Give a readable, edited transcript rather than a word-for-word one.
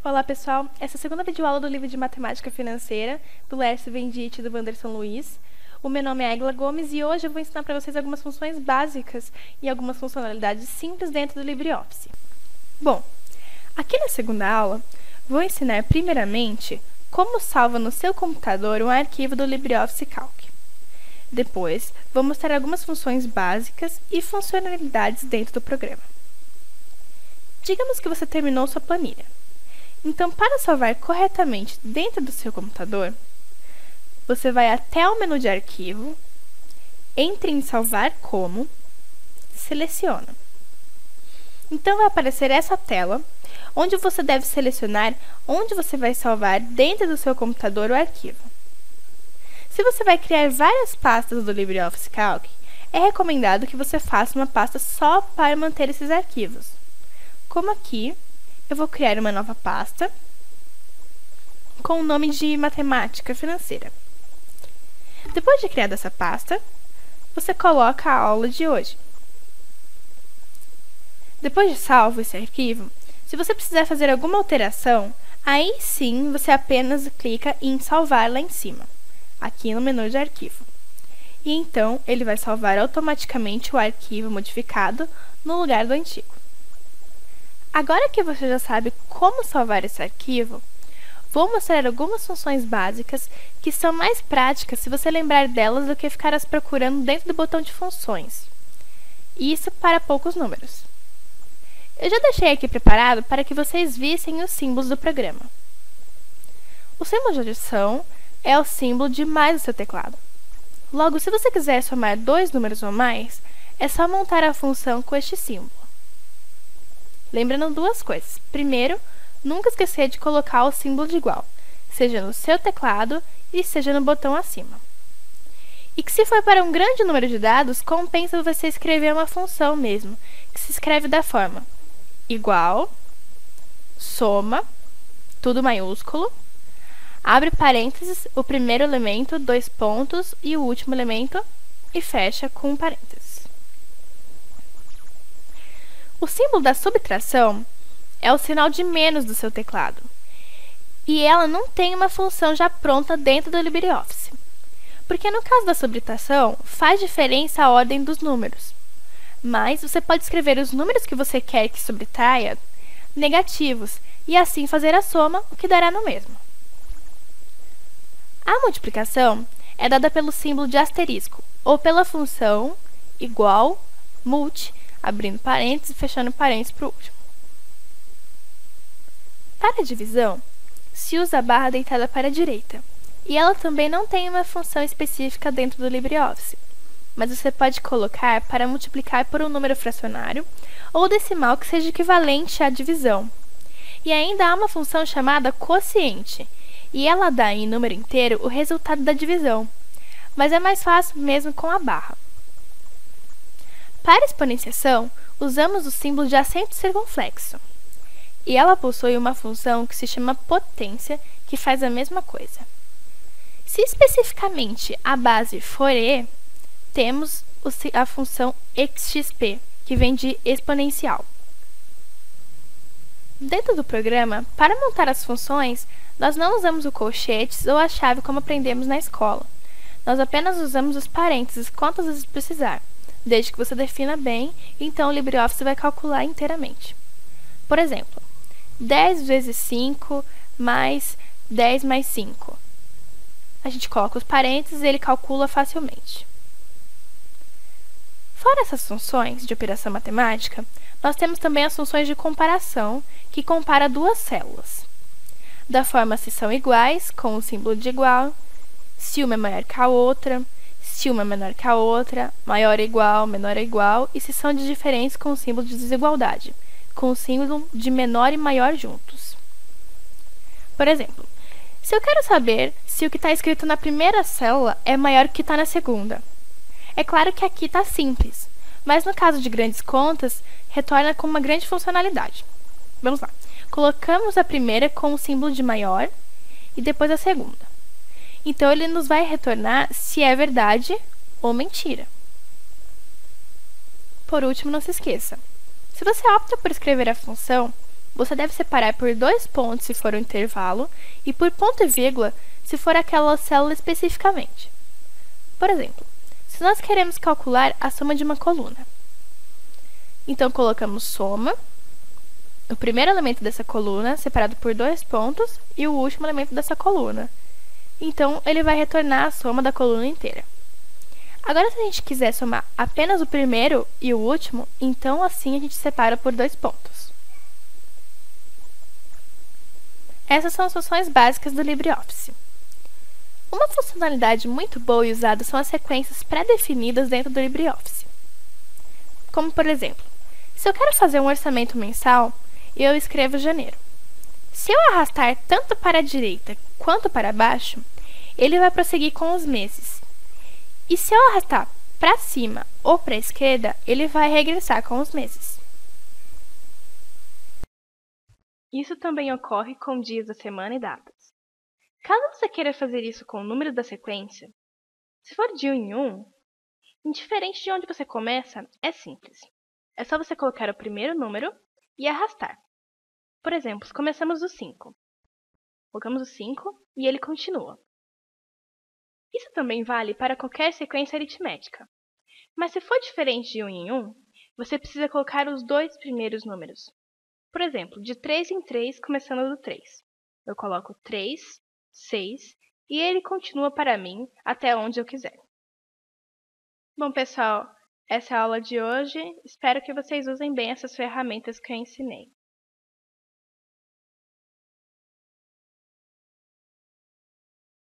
Olá pessoal, essa é a segunda videoaula do livro de Matemática Financeira, do Lércio Venditti e do Wanderson Luiz. O meu nome é Águila Gomes e hoje eu vou ensinar para vocês algumas funções básicas e algumas funcionalidades simples dentro do LibreOffice. Bom, aqui na segunda aula, vou ensinar primeiramente como salva no seu computador um arquivo do LibreOffice Calc. Depois, vou mostrar algumas funções básicas e funcionalidades dentro do programa. Digamos que você terminou sua planilha. Então, para salvar corretamente dentro do seu computador, você vai até o menu de arquivo, entre em Salvar como, seleciona. Então, vai aparecer essa tela, onde você deve selecionar onde você vai salvar dentro do seu computador o arquivo. Se você vai criar várias pastas do LibreOffice Calc, é recomendado que você faça uma pasta só para manter esses arquivos. Como aqui, eu vou criar uma nova pasta com o nome de Matemática Financeira. Depois de criar essa pasta, você coloca a aula de hoje. Depois de salvo esse arquivo, se você precisar fazer alguma alteração, aí sim você apenas clica em salvar lá em cima, aqui no menu de arquivo. E então, ele vai salvar automaticamente o arquivo modificado no lugar do antigo. Agora que você já sabe como salvar esse arquivo, vou mostrar algumas funções básicas que são mais práticas se você lembrar delas do que ficar as procurando dentro do botão de funções. Isso para poucos números. Eu já deixei aqui preparado para que vocês vissem os símbolos do programa. O símbolo de adição é o símbolo de mais do seu teclado. Logo, se você quiser somar dois números ou mais, é só montar a função com este símbolo. Lembrando duas coisas. Primeiro, nunca esquecer de colocar o símbolo de igual, seja no seu teclado e seja no botão acima. E que se for para um grande número de dados, compensa você escrever uma função mesmo, que se escreve da forma igual, soma, tudo maiúsculo, abre parênteses, o primeiro elemento, dois pontos, e o último elemento, e fecha com parênteses. O símbolo da subtração é o sinal de menos do seu teclado. E ela não tem uma função já pronta dentro do LibreOffice. Porque no caso da subtração, faz diferença a ordem dos números. Mas você pode escrever os números que você quer que subtraia negativos e assim fazer a soma, o que dará no mesmo. A multiplicação é dada pelo símbolo de asterisco ou pela função igual, multi, abrindo parênteses e fechando parênteses para o último. Para a divisão, se usa a barra deitada para a direita, e ela também não tem uma função específica dentro do LibreOffice, mas você pode colocar para multiplicar por um número fracionário ou decimal que seja equivalente à divisão. E ainda há uma função chamada quociente, e ela dá em número inteiro o resultado da divisão, mas é mais fácil mesmo com a barra. Para exponenciação, usamos o símbolo de acento circunflexo. E ela possui uma função que se chama potência, que faz a mesma coisa. Se especificamente a base for e, temos a função xxp, que vem de exponencial. Dentro do programa, para montar as funções, nós não usamos o colchetes ou a chave como aprendemos na escola. Nós apenas usamos os parênteses quantas vezes precisar, desde que você defina bem, então o LibreOffice vai calcular inteiramente. Por exemplo, 10 vezes 5 mais 10 mais 5. A gente coloca os parênteses e ele calcula facilmente. Fora essas funções de operação matemática, nós temos também as funções de comparação, que compara duas células. Da forma se são iguais, com o símbolo de igual, se uma é maior que a outra, se uma é menor que a outra, maior ou igual, menor ou igual, e se são de diferentes com o símbolo de desigualdade, com o símbolo de menor e maior juntos. Por exemplo, se eu quero saber se o que está escrito na primeira célula é maior que o que está na segunda. É claro que aqui está simples, mas no caso de grandes contas, retorna com uma grande funcionalidade. Vamos lá. Colocamos a primeira com o símbolo de maior e depois a segunda. Então, ele nos vai retornar se é verdade ou mentira. Por último, não se esqueça. Se você opta por escrever a função você deve separar por 2 pontos se for o intervalo e por ponto e vírgula se for aquela célula especificamente. Por exemplo, se nós queremos calcular a soma de uma coluna, então colocamos soma, o primeiro elemento dessa coluna separado por 2 pontos e o último elemento dessa coluna. Então, ele vai retornar a soma da coluna inteira. Agora, se a gente quiser somar apenas o primeiro e o último, então assim a gente separa por 2 pontos. Essas são as funções básicas do LibreOffice. Uma funcionalidade muito boa e usada são as sequências pré-definidas dentro do LibreOffice. Como, por exemplo, se eu quero fazer um orçamento mensal, eu escrevo janeiro. Se eu arrastar tanto para a direita quanto para baixo, ele vai prosseguir com os meses. E se eu arrastar para cima ou para a esquerda, ele vai regressar com os meses. Isso também ocorre com dias da semana e datas. Caso você queira fazer isso com o número da sequência, se for de 1 em 1, indiferente de onde você começa, é simples. É só você colocar o primeiro número e arrastar. Por exemplo, começamos do 5. Colocamos o 5 e ele continua. Isso também vale para qualquer sequência aritmética. Mas se for diferente de 1 em 1, você precisa colocar os 2 primeiros números. Por exemplo, de 3 em 3, começando do 3. Eu coloco 3, 6 e ele continua para mim até onde eu quiser. Bom, pessoal, essa é a aula de hoje. Espero que vocês usem bem essas ferramentas que eu ensinei.